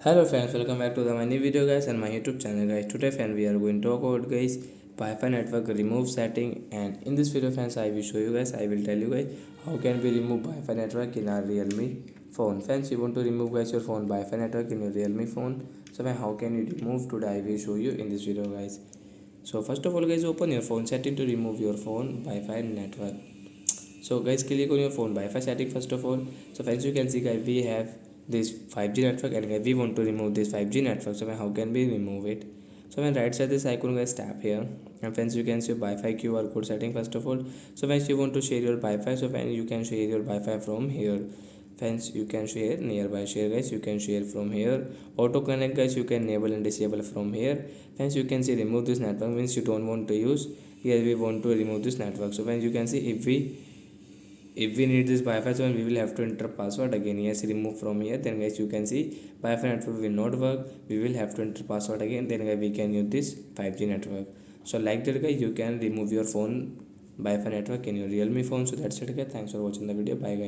Hello friends, welcome back to my new video guys and my YouTube channel guys. Today friend we are going to talk about guys Wi-Fi network remove setting, and in this video friends I will show you guys, I will tell you guys how can we remove Wi-Fi network in our Realme phone. Friends, you want to remove guys your phone Wi-Fi network in your Realme phone. So how can you remove? Today I will show you in this video guys. So first of all guys, open your phone setting to remove your phone Wi-Fi network. So guys, click on your phone Wi-Fi setting first of all. So friends, you can see guys we have this 5G network, and guys we want to remove this 5G network. So how can we remove it? So when right side this icon guys, tap here, and friends you can see Wi-Fi QR code setting first of all. So when you want to share your Wi-Fi, so when you can share your Wi-Fi from here. Friends, you can share nearby share guys, you can share from here. Auto connect guys, you can enable and disable from here. Friends, you can see remove this network means you don't want to use. Here we want to remove this network. So when you can see if we need this Wi-Fi, so we will have to enter password again. Yes, remove from here. Then guys you can see Wi-Fi network will not work. We will have to enter password again. Then guys we can use this 5G network. So like that guys, you can remove your phone Wi-Fi network in your Realme phone. So that's it guys. Thanks for watching the video. Bye guys.